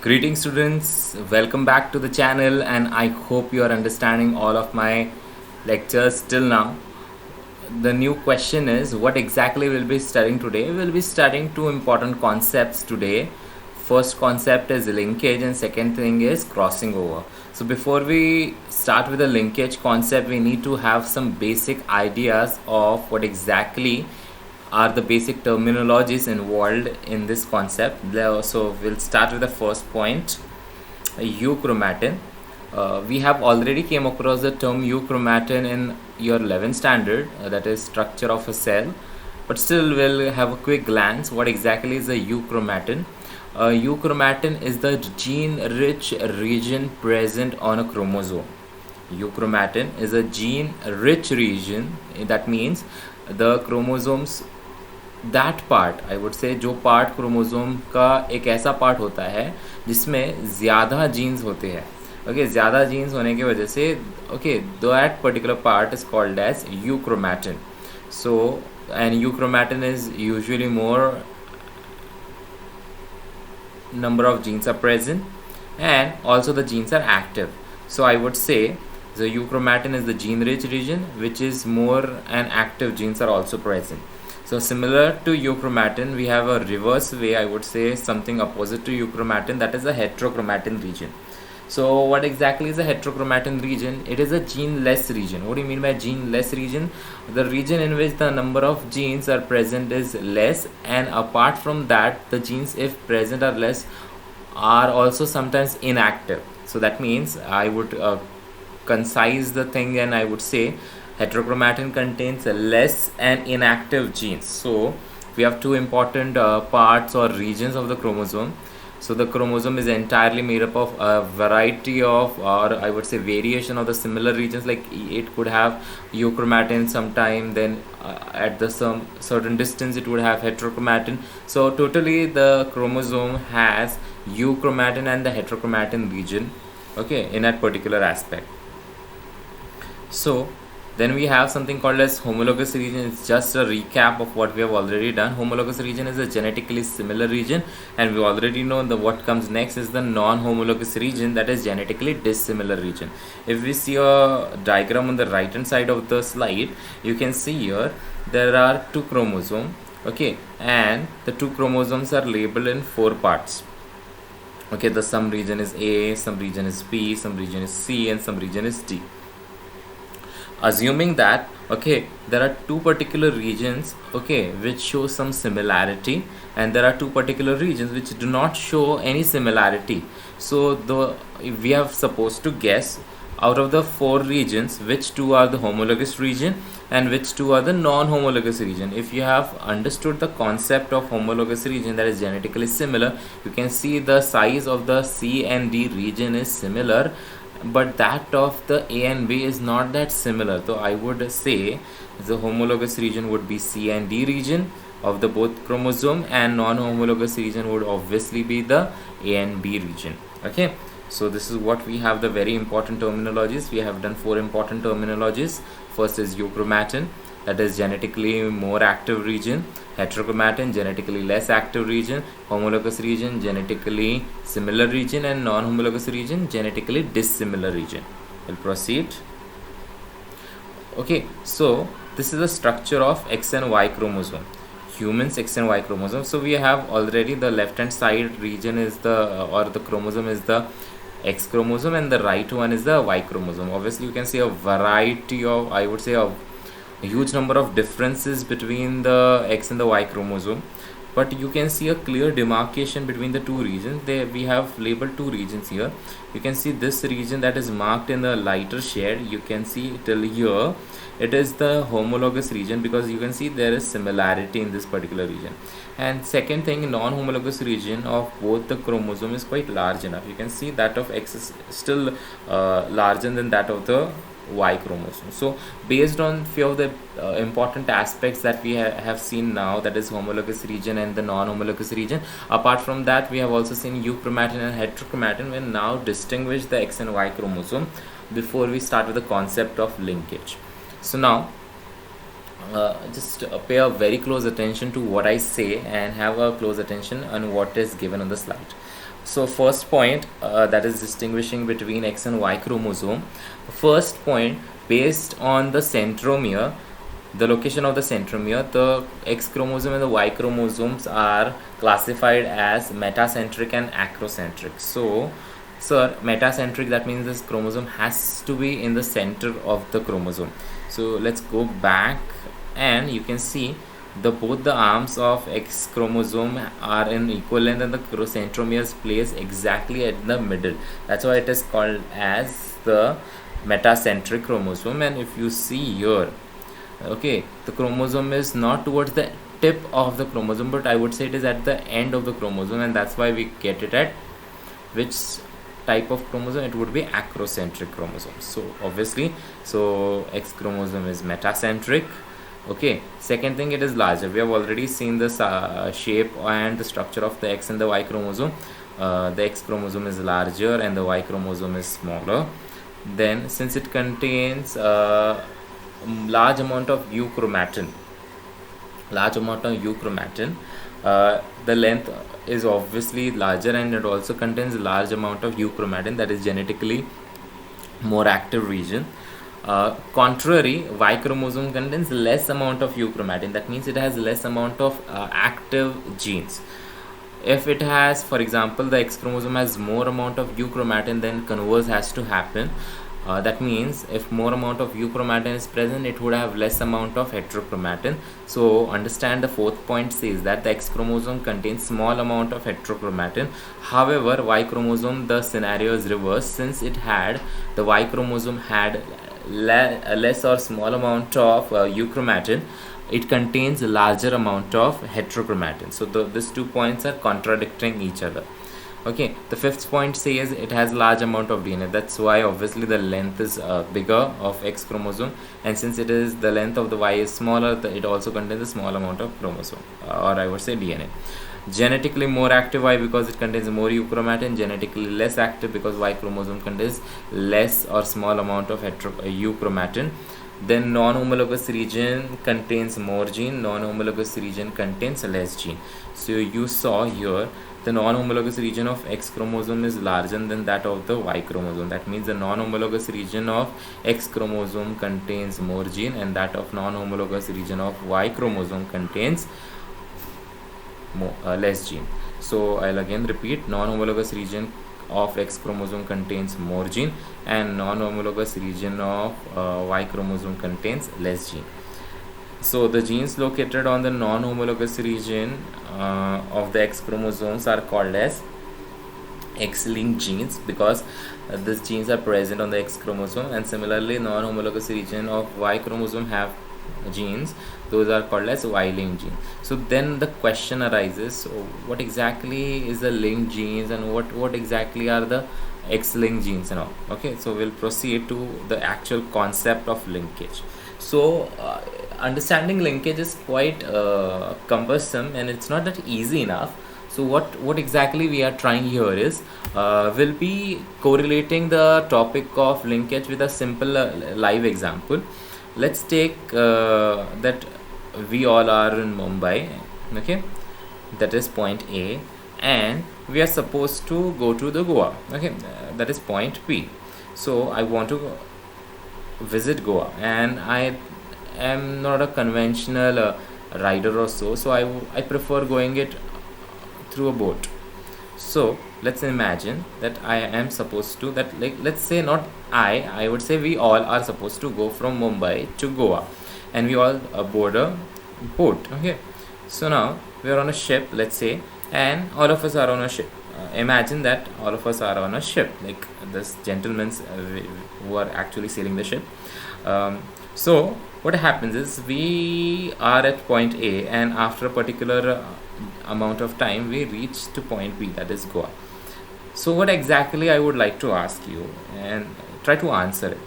Greetings students, welcome back to the channel and I hope you are understanding all of my lectures till now. The new question is what exactly we'll be studying today. We'll be studying two important concepts today. First concept is linkage and second thing is crossing over. So before we start with the linkage concept, we need to have some basic ideas of what exactly are the basic terminologies involved in this concept. So we'll start with the first point, euchromatin. We have already came across the term euchromatin in your 11th standard, that is structure of a cell, but still we'll have a quick glance what exactly is a euchromatin. Euchromatin is the gene rich region present on a chromosome. Euchromatin is a gene rich region, that means the chromosomes that part I would से जो part chromosome का एक ऐसा part होता है जिसमें ज़्यादा jeans होते हैं. ओके, ज़्यादा जीन्स होने की वजह से okay that particular part is called as euchromatin. So and euchromatin is usually more number of genes are present and also the genes are active. So I would say the euchromatin is the gene rich region which is more and active genes are also present. So similar to euchromatin, we have a reverse way, I would say something opposite to euchromatin, that is a heterochromatin region. So what exactly is a heterochromatin region? It is a gene-less region. What do you mean by gene-less region? The region in which the number of genes are present is less, and apart from that, the genes, if present or less, are also sometimes inactive. So that means I would concise the thing and I would say heterochromatin contains less and inactive genes. So we have two important parts or regions of the chromosome. So the chromosome is entirely made up of a variety of, or I would say variation of the similar regions. Like it could have euchromatin sometime, then at the some certain distance it would have heterochromatin. So totally the chromosome has euchromatin and the heterochromatin region, okay, in that particular aspect. So then we have something called as homologous region. It's just a recap of what we have already done. Homologous region is a genetically similar region, and we already know the what comes next is the non-homologous region, that is genetically dissimilar region. If we see a diagram on the right hand side of the slide, you can see here there are two chromosomes, okay, and the two chromosomes are labeled in four parts. Okay, the some region is A, some region is B, some region is C, and some region is D. Assuming that okay there are two particular regions okay which show some similarity, and there are two particular regions which do not show any similarity. So we have supposed to guess out of the four regions which two are the homologous region and which two are the non-homologous region. If you have understood the concept of homologous region, that is genetically similar, you can see the size of the C and D region is similar, but that of the A and B is not that similar. So I would say the homologous region would be C and D region of the both chromosome, and non-homologous region would obviously be the A and B region. Okay, so this is what we have, the very important terminologies. We have done four important terminologies. First is euchromatin, that is genetically more active region. Heterochromatin, genetically less active region. Homologous region, genetically similar region, and non-homologous region, genetically dissimilar region. We'll proceed. Okay, so this is the structure of X and Y chromosome. Humans X and Y chromosome. So we have already the left hand side region is the or the chromosome is the X chromosome, and the right one is the Y chromosome. Obviously you can see a variety of, I would say a huge number of differences between the X and the Y chromosome, but you can see a clear demarcation between the two regions. We have labeled two regions here. You can see this region that is marked in the lighter shade. You can see till here it is the homologous region, because you can see there is similarity in this particular region. And second thing, non-homologous region of both the chromosome is quite large enough. You can see that of X is still larger than that of the Y chromosome. So based on few of the important aspects that we have seen now, that is homologous region and the non-homologous region, apart from that we have also seen euchromatin and heterochromatin. We now distinguish the X and Y chromosome before we start with the concept of linkage. So now just pay a very close attention to what I say and have a close attention on what is given on the slide. So first point, that is distinguishing between X and Y chromosome. First point, based on the centromere, the location of the centromere, the X chromosome and the Y chromosomes are classified as metacentric and acrocentric. So, sir, metacentric, that means this chromosome has to be in the center of the chromosome. So let's go back, and you can see both the arms of X chromosome are in equal length, and the centromere is placed exactly at the middle. That's why it is called as the metacentric chromosome. And if you see here, okay, the chromosome is not towards the tip of the chromosome, but I would say it is at the end of the chromosome, and that's why we get it at which type of chromosome? It would be acrocentric chromosome. So obviously, so X chromosome is metacentric. Okay, second thing, it is larger. We have already seen the shape and the structure of the X and the Y chromosome. The X chromosome is larger and the Y chromosome is smaller. Then, since it contains large amount of euchromatin, the length is obviously larger, and it also contains large amount of euchromatin, that is genetically more active region. Contrary, Y chromosome contains less amount of euchromatin, that means it has less amount of active genes. If it has, for example, the X chromosome has more amount of euchromatin, then converse has to happen. That means if more amount of euchromatin is present, it would have less amount of heterochromatin. So understand, the fourth point says that the X chromosome contains small amount of heterochromatin. However, Y chromosome, the scenario is reversed. Since the Y chromosome had less or small amount of euchromatin, it contains a larger amount of heterochromatin. So these 2 points are contradicting each other. Okay, the fifth point says it has large amount of DNA. That's why obviously the length is bigger of X chromosome, and since it is the length of the Y is smaller, it also contains a small amount of chromosome, or I would say DNA. Genetically more active Y because it contains more euchromatin. Genetically less active because Y chromosome contains less or small amount of euchromatin. Then non-homologous region contains more gene, non-homologous region contains less gene. So you saw here, the non-homologous region of X chromosome is larger than that of the Y chromosome. That means the non-homologous region of X chromosome contains more gene, and that of non-homologous region of Y chromosome contains less gene. So I'll again repeat, non-homologous region of X chromosome contains more gene, and non-homologous region of Y chromosome contains less gene. So the genes located on the non-homologous region of the X chromosomes are called as X-linked genes, because these genes are present on the X chromosome, and similarly non-homologous region of Y chromosome have genes, those are called as Y-linked genes. So then the question arises, so what exactly is the linked genes, and what exactly are the X-linked genes and all? Okay, so we'll proceed to the actual concept of linkage. So understanding linkage is quite cumbersome, and it's not that easy enough. So what exactly we are trying here is, we'll be correlating the topic of linkage with a simple live example. Let's take that we all are in Mumbai, okay, that is point A, and we are supposed to go to the Goa, okay, that is point B. So I want to visit Goa, and I am not a conventional rider or so I prefer going it through a boat. So let's imagine that I am supposed to, that like, let's say not I would say we all are supposed to go from Mumbai to Goa, and we all board a boat. Okay, so now we are on a ship, let's say, and all of us are on a ship. Imagine that all of us are on a ship, like this gentlemen who are actually sailing the ship. So what happens is, we are at point A, and after a particular amount of time we reach to point B, that is Goa. So what exactly I would like to ask you, and try to answer it.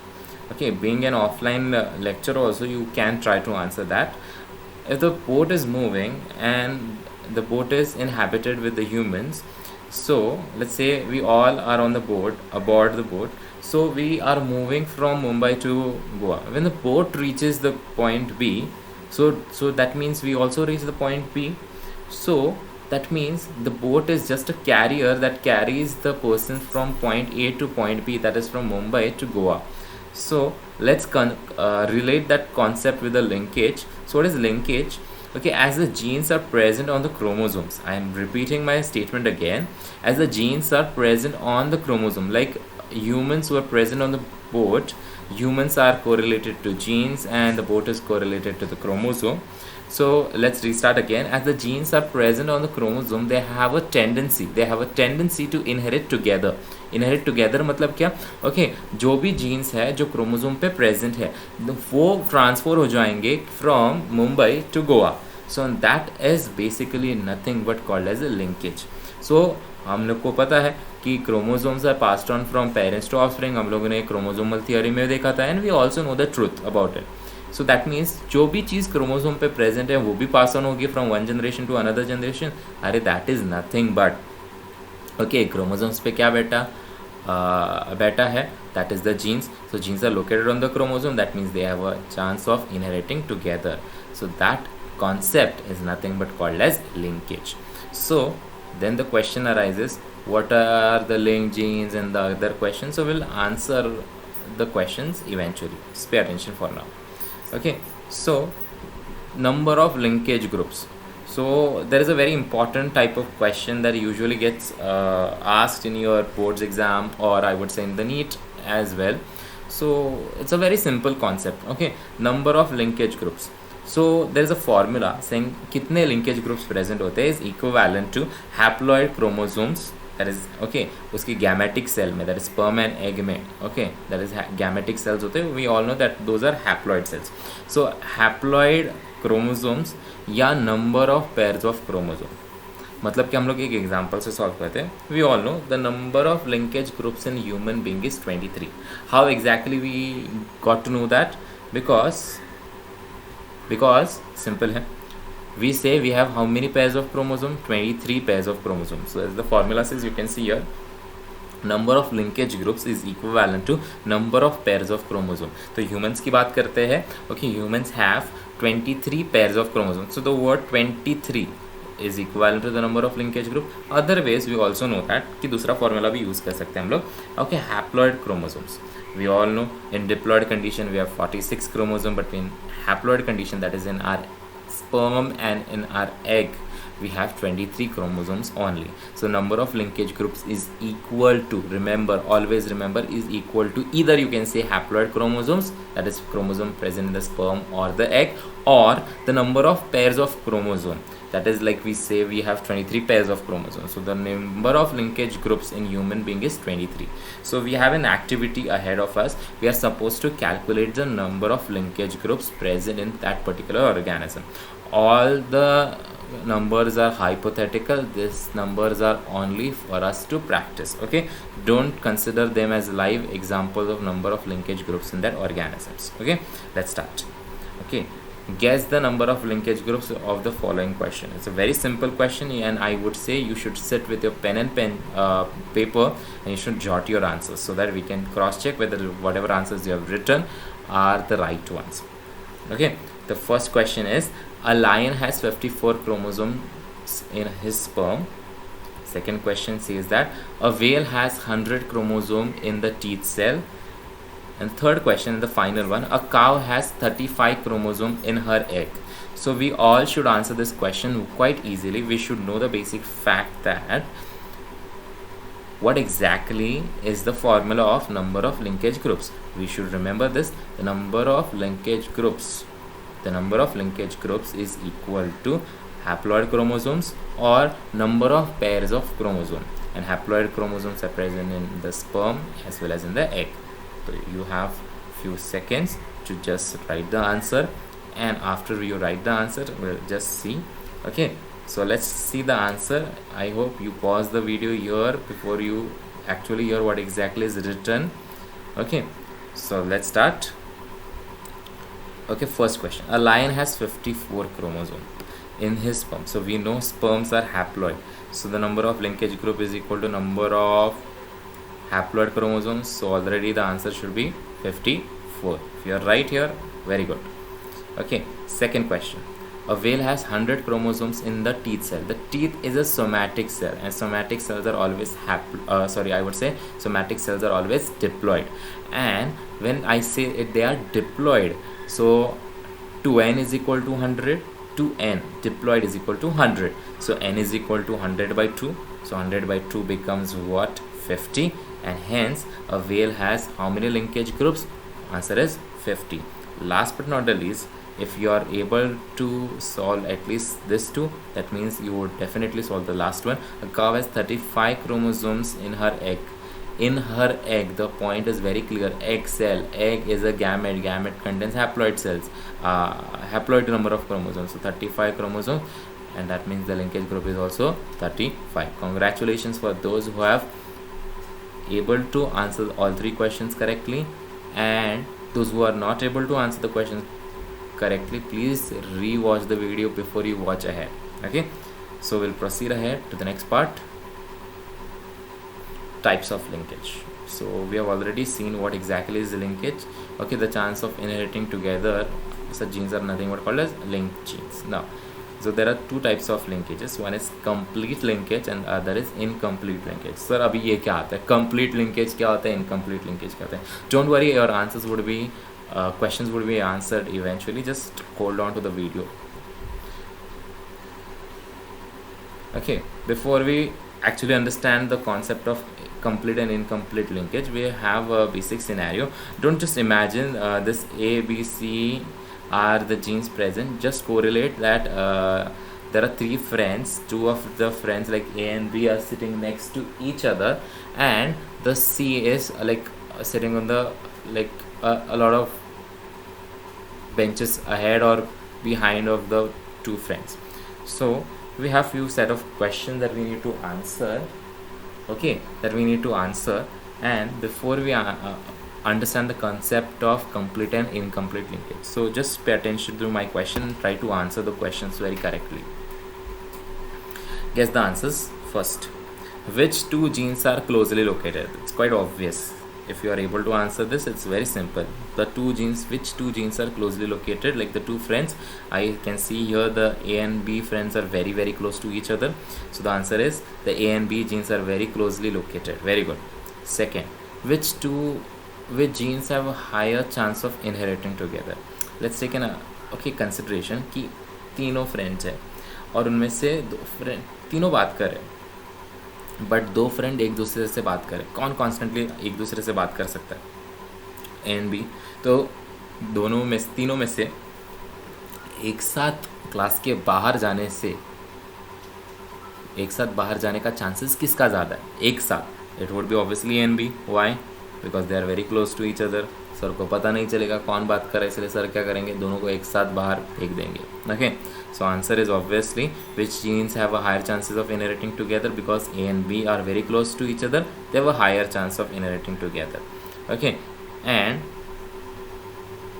Okay, being an offline lecture also, you can try to answer that. If the boat is moving and the boat is inhabited with the humans, so let's say we all are on the boat, aboard the boat. So we are moving from Mumbai to Goa. When the boat reaches the point B, so that means we also reach the point B. So that means the boat is just a carrier that carries the person from point A to point B, that is from Mumbai to Goa. So let's relate that concept with the linkage. So what is linkage? Okay, as the genes are present on the chromosomes, I am repeating my statement again, as the genes are present on the chromosome, like humans who are present on the boat, humans are correlated to genes and the boat is correlated to the chromosome. So let's restart again. As the genes are present on the chromosome, they have a tendency to inherit together. Inherit together मतलब क्या? Okay, जो भी jeans है जो chromosome पे present है वो transfer हो जाएंगे from Mumbai to Goa. So that is basically nothing but called as a linkage. So हम लोग को पता है कि chromosomes are passed on from parents to offspring. हम लोगों ने क्रोमोसोमल थियोरी में देखा था, and we also know the truth about it. So that means जो भी चीज़ क्रोमोसोम पे प्रेजेंट है वो भी पास ऑन होगी from one generation to another generation. अरे that is nothing but okay, chromosomes पे क्या बेटा है, that is the genes. So genes are located on the chromosome, that means they have a chance of inheriting together. So that concept is nothing but called as linkage. So then the question arises, what are the linked genes and the other questions? So we'll answer the questions eventually. Just pay attention for now. Okay, so number of linkage groups. So there is a very important type of question that usually gets asked in your boards exam, or I would say in the NEET as well. So it's a very simple concept. Okay, number of linkage groups. So there is a formula saying कितने linkage groups present होते हैं is equivalent to haploid chromosomes, that is okay, उसकी gametic cell में, that is sperm and egg में, okay, that is gametic cells होते हैं. We all know that those are haploid cells. So haploid chromosomes या number of pairs of chromosome, मतलब कि हम लोग एक एग्जांपल से सॉल्व करते हैं. We all know the number of linkage groups in human being is 23. How exactly we got to know that? Because simple है, we say we have how many pairs of chromosome? 23 pairs of chromosomes. So as the formula says, you can see here, number of linkage groups is equivalent to number of pairs of chromosome. तो humans की बात करते हैं. Okay, humans have 23 pairs of chromosomes. So the word 23 is equivalent to the number of linkage group. Other ways we also know that कि दूसरा formula भी use कर सकते हैं हम लोग. Okay, haploid chromosomes. We all know in diploid condition we have 46 chromosomes, but in haploid condition, that is in our sperm and in our egg, we have 23 chromosomes only. So number of linkage groups is equal to, remember, always remember, is equal to, either you can say haploid chromosomes, that is chromosome present in the sperm or the egg, or the number of pairs of chromosome, that is like we say we have 23 pairs of chromosomes. So the number of linkage groups in human being is 23. So we have an activity ahead of us. We are supposed to calculate the number of linkage groups present in that particular organism. All the numbers are hypothetical. These numbers are only for us to practice. Okay, don't consider them as live examples of number of linkage groups in that organisms. Okay, let's start. Okay, guess the number of linkage groups of the following question. It's a very simple question, and I would say you should sit with your pen and paper, and you should jot your answers so that we can cross check whether whatever answers you have written are the right ones. Okay, the first question is, a lion has 54 chromosomes in his sperm. Second question says that a whale has 100 chromosomes in the teeth cell. And third question, the final one, a cow has 35 chromosomes in her egg. So we all should answer this question quite easily. We should know the basic fact that what exactly is the formula of number of linkage groups. We should remember this, the number of linkage groups. The number of linkage groups is equal to haploid chromosomes or number of pairs of chromosome. And haploid chromosomes are present in the sperm as well as in the egg. So you have few seconds to just write the answer, and after you write the answer, we'll just see. Okay, so let's see the answer. I hope you pause the video here before you actually hear what exactly is written. Okay, so let's start. Okay, first question, a lion has 54 chromosomes in his sperm. So we know sperms are haploid, so the number of linkage group is equal to number of haploid chromosomes. So already the answer should be 54. If you are right here, very good. Okay, second question, A whale has 100 chromosomes in the teeth cell. The teeth is a somatic cell, and somatic cells are always somatic cells are always diploid. And when I say it, they are diploid, so 2n is equal to 100, 2n diploid is equal to 100. So n is equal to 100 by 2. So 100 by 2 becomes what? 50. And hence a whale has how many linkage groups? Answer is 50. Last but not the least, if you are able to solve at least this two, that means you would definitely solve the last one. A cow has 35 chromosomes in her egg. In her egg, the point is very clear. Egg cell, egg is a gamete. Gamete contains haploid cells, haploid number of chromosomes. So 35 chromosomes, and that means the linkage group is also 35. Congratulations for those who have able to answer all three questions correctly, and those who are not able to answer the questions correctly, please re-watch the video before you watch ahead. Okay, so we'll proceed ahead to the next part, types of linkage. So we have already seen what exactly is the linkage. Okay, the chance of inheriting together such genes are nothing but called as linked genes. Now, so there are two types of linkages. One is complete linkage and other is incomplete linkage. Sir, अभी ये क्या आता है? Complete linkage क्या होता है? Incomplete linkage क्या होता है? Don't worry, your answers would be questions would be answered eventually. Just hold on to the video. Okay, before we actually understand the concept of complete and incomplete linkage, we have a basic scenario. Don't just imagine this A, B, C are the genes present. Just correlate that there are three friends. Two of the friends like A and B are sitting next to each other, and the C is sitting on the a lot of benches ahead or behind of the two friends. So we have few set of questions that we need to answer. Okay, that we need to answer, and before we understand the concept of complete and incomplete linkage, so just pay attention to my question and try to answer the questions very correctly. Guess the answers first. Which two genes are closely located? It's quite obvious. If you are able to answer this, it's very simple. The two genes, which two genes are closely located? Like the two friends, I can see here the A and B friends are very very close to each other. So the answer is the A and B genes are very closely located. Very good. Second, which genes have a higher chance of inheriting together? Let's take an consideration कि तीनों friends है और उनमें से दो friend तीनों बात कर रहे हैं, बट दो फ्रेंड एक दूसरे से बात करें. कौन कॉन्स्टेंटली एक दूसरे से बात कर सकता है? A and B. तो तीनों में से एक साथ क्लास के बाहर जाने का चांसेस किसका ज़्यादा है? एक साथ. It would be obviously A and B. Why? Because they are very close to each other. Sir को पता नहीं चलेगा कौन बात करे, इसलिए सर क्या करेंगे? दोनों को एक साथ बाहर फेंक देंगे. Okay, so answer is obviously which genes have a higher chances of inheriting together, because A and B are very close to each other. They have a higher chance of inheriting together. Okay, and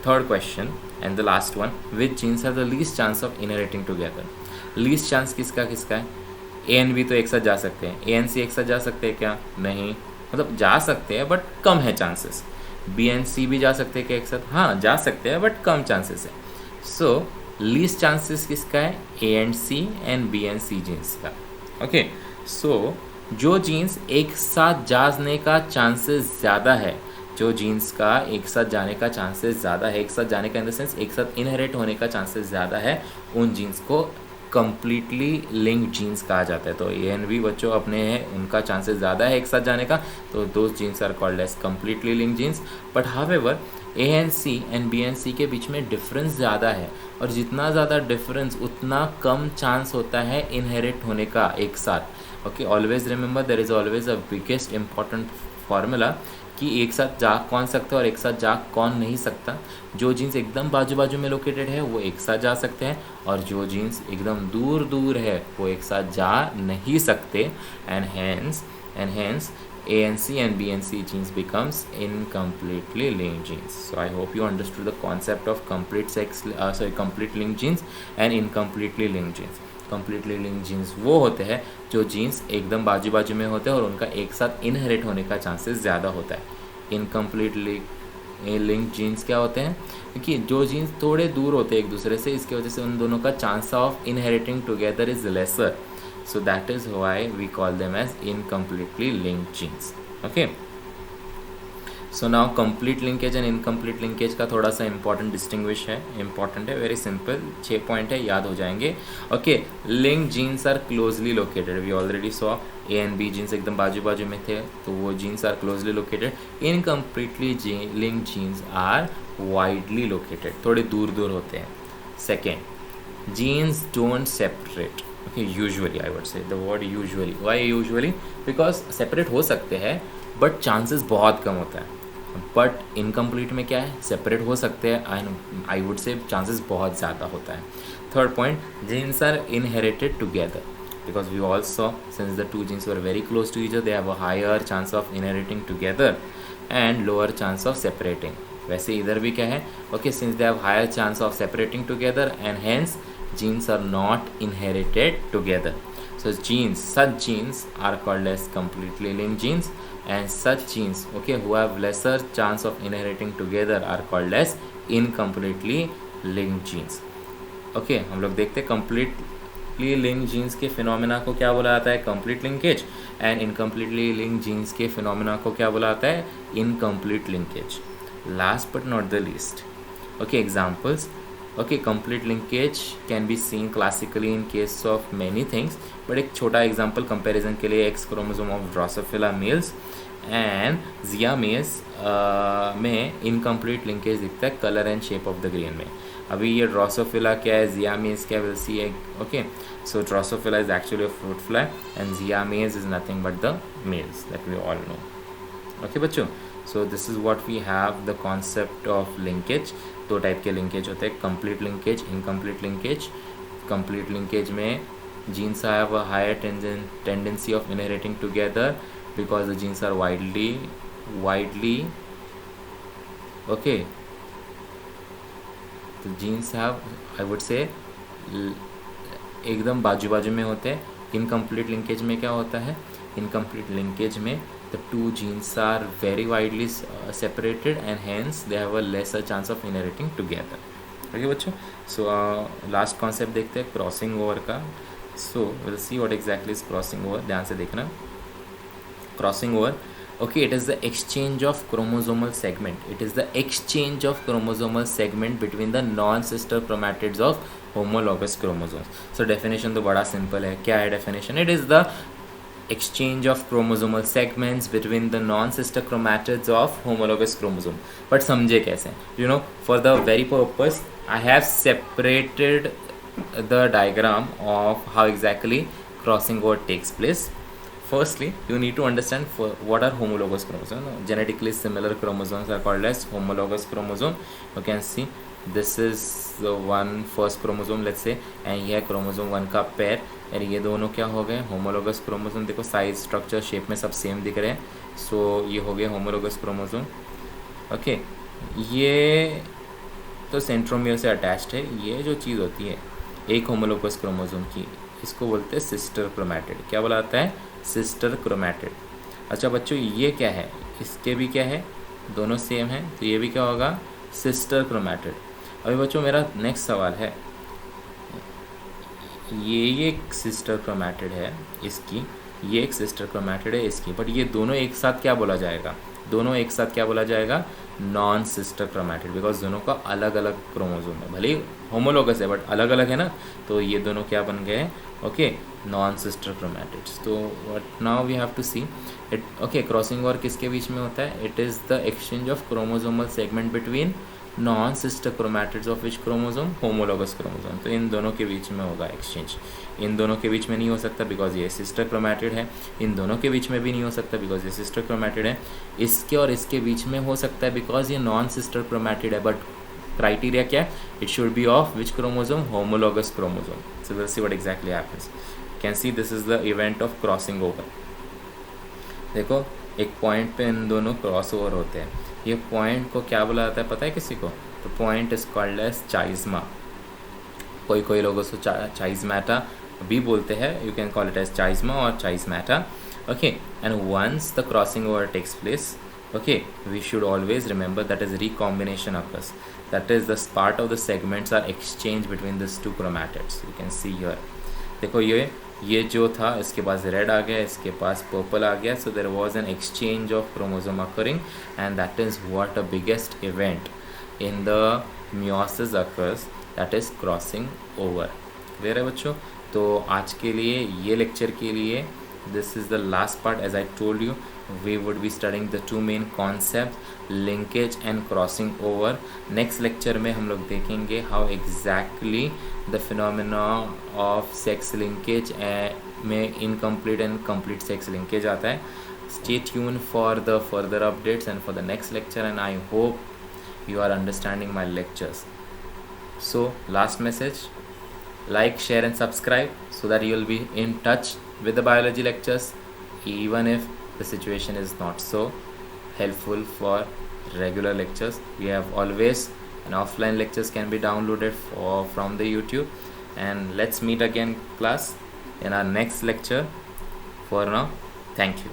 third question and the last one, which genes have the least chance of inheriting together? Least chance किसका है? A and B तो एक साथ जा सकते हैं. A and C एक साथ जा सकते हैं क्या? नहीं. मतलब जा सकते हैं बट कम है चांसेस. B and C भी जा सकते हैं क्या एक साथ? हाँ, जा सकते हैं बट कम चांसेस है. So लीस्ट चांसेस किसका है? A and C and B and C genes का. ओके, सो जो जीन्स एक साथ जाने का चांसेस ज़्यादा है, जो जीन्स का एक साथ जाने का चांसेस ज़्यादा है, एक साथ जाने का इन द सेंस एक साथ इनहेरिट होने का चांसेस ज़्यादा है, उन जीन्स को कंप्लीटली लिंक्ड जीन्स कहा जाता है. तो ए एंड बी बच्चों अपने हैं, उनका चांसेस ज़्यादा है एक साथ जाने का, तो those genes are called as completely linked genes. But however A and C and B and C के बीच में डिफरेंस ज़्यादा है, और जितना ज़्यादा डिफरेंस उतना कम चांस होता है इनहेरिट होने का एक साथ. Okay, always remember there is always a biggest important formula कि एक साथ जा कौन सकता है और एक साथ जा कौन नहीं सकता. जो जीन्स एकदम बाजू बाजू में लोकेटेड है वो एक साथ जा सकते हैं, और जो जीन्स एकदम दूर दूर है वो एक साथ जा नहीं सकते. And hence A and C and B and C genes becomes incompletely linked genes. So I hope you understood the concept of complete linked genes and incompletely linked genes. Completely linked genes वो होते हैं जो jeans एकदम बाजू बाजू में होते हैं और उनका एक साथ इनहेरिट होने का चांसेस ज़्यादा होता है. लिंक जीन्स क्या होते हैं, क्योंकि जो जीन्स थोड़े दूर होते हैं एक दूसरे से, इसकी वजह से उन दोनों का chance of inheriting together is lesser, so that is why we call them as incompletely linked genes. Okay, so now complete linkage and incomplete linkage का थोड़ा सा important distinguish है, important है, very simple, 6 पॉइंट है, याद हो जाएंगे. Okay, linked genes are closely located, we already saw A and B genes एकदम बाजू बाजू में थे, तो वो genes are closely located. Incompletely linked genes are widely located, थोड़े दूर दूर होते हैं. Second, genes don't separate. Okay, usually I would say the word usually. Why usually? Because separate हो सकते हैं but chances बहुत कम होता है. But incomplete में क्या है, separate हो सकते हैं and I would say chances बहुत ज़्यादा होता है. Third point, genes are inherited together because we all saw since the two genes were very close to each other, they have a higher chance of inheriting together and lower chance of separating. वैसे इधर भी क्या है, okay, since they have higher chance of separating together and hence genes are not inherited together. So such genes are called as completely linked genes, and such genes, okay, who have lesser chance of inheriting together are called as incompletely linked genes. Okay, हम लोग देखते हैं completely linked genes के phenomena को क्या बोला जाता है, complete linkage, and incompletely linked genes के phenomena को क्या बोला जाता है, incomplete linkage. Last but not the least, okay, examples. Okay, complete linkage can be seen classically in case of many things, but एक छोटा example comparison के लिए X chromosome of Drosophila males and Zea males में incomplete linkage दिखता है color and shape of the grain में. अभी ये Drosophila क्या है, Zea males क्या, we'll see. Okay, so Drosophila is actually a fruit fly and Zea males is nothing but the males that we all know. Okay बच्चों, so this is what we have the concept of linkage. दो type के linkage होते हैं, complete linkage, incomplete linkage. Complete linkage में genes have a higher tendency of inheriting together because the genes are widely okay, तो genes have I would say एकदम बाजू बाजू में होते हैं. इनकम्प्लीट लिंकेज में क्या होता है, इनकम्प्लीट लिंकेज में the two genes are very widely separated and hence they have a lesser chance of inheriting together. Okay बच्चों, so last concept देखते हैं crossing over का. So we'll see what exactly is crossing over. ध्यान से देखना. Crossing over, okay, it is the exchange of chromosomal segment. It is the exchange of chromosomal segment between the non-sister chromatids of homologous chromosomes. So definition तो बड़ा simple है. क्या है definition? It is the exchange of chromosomal segments between the non-sister chromatids of homologous chromosome. But समझे कैसे? You know, for the very purpose, I have separated the diagram of how exactly crossing over takes place. Firstly, you need to understand what are homologous chromosomes. Genetically similar chromosomes are called as homologous chromosome. You can see this is the one first chromosome, let's say, and here chromosome 1 का pair, और ये दोनों क्या हो गए, homologous chromosome. देखो size, structure, shape में सब सेम दिख रहे हैं. सो ये हो गए होमोलोगस क्रोमोसोम. ओके, ये तो सेंट्रोमियर से अटैच्ड है. ये जो चीज़ होती है एक होमोलोगस क्रोमोसोम की, इसको बोलते हैं सिस्टर क्रोमैटिड. क्या बोला जाता है, सिस्टर क्रोमैटिड. अच्छा बच्चों, ये क्या है, इसके भी क्या है, दोनों सेम है, तो ये भी क्या होगा, सिस्टर क्रोमैटिड. अभी बच्चों मेरा नेक्स्ट सवाल है, ये एक सिस्टर क्रोमैटिड है इसकी, ये एक सिस्टर क्रोमैटिड है इसकी, बट ये दोनों एक साथ क्या बोला जाएगा, दोनों एक साथ क्या बोला जाएगा, नॉन सिस्टर क्रोमैटिड. बिकॉज दोनों का अलग अलग क्रोमोसोम है, भले ही होमोलोगस है बट अलग अलग है ना, तो ये दोनों क्या बन गए, ओके, नॉन सिस्टर क्रोमैटिड्स. तो what now we have to see it. Okay, crossing over किसके बीच में होता है, it is the exchange of chromosomal segment between non sister chromatids of which chromosome, homologous chromosome. तो इन दोनों के बीच में होगा एक्सचेंज. इन दोनों के बीच में नहीं हो सकता बिकॉज ये सिस्टर क्रोमैटिड है. इन दोनों के बीच में भी नहीं हो सकता बिकॉज ये सिस्टर क्रोमैटिड है. इसके और इसके बीच में हो सकता है बिकॉज ये नॉन सिस्टर क्रोमैटिड है. बट क्राइटेरिया क्या है, it should be of which chromosome, homologous chromosome. So will see what exactly happens. Can see this is the event of crossing over. देखो एक पॉइंट पे इन दोनों क्रॉस ओवर होते हैं. ये पॉइंट को क्या बोला जाता है पता है किसी को, तो point is called as chiasma. कोई लोग उसको चाइज्माटा भी बोलते हैं. You can call it as chiasma और chiasmata. Okay, and once the crossing over takes place, Okay, we should always remember that as recombination occurs, that is the part of the segments are exchanged between these two chromatids. You can see here, देखो ये जो था इसके पास red आ गया, इसके पास purple आ गया. So there was an exchange of chromosome occurring and that is what a biggest event in the meiosis occurs, that is crossing over. Clear है बच्चों? तो आज के लिए ये लेक्चर के लिए this is the last part. As I told you, we would be studying the two main concepts, linkage and crossing over. Next lecture में हम लोग देखेंगे how exactly the phenomena of sex linkage में incomplete and complete sex linkage आता है. Stay tuned for the further updates and for the next lecture, and I hope you are understanding my lectures. So last message, like, share and subscribe so that you will be in touch with the biology lectures, even if the situation is not so helpful for regular lectures. We have always an offline lectures can be downloaded from the YouTube. And let's meet again class in our next lecture. For now, thank you.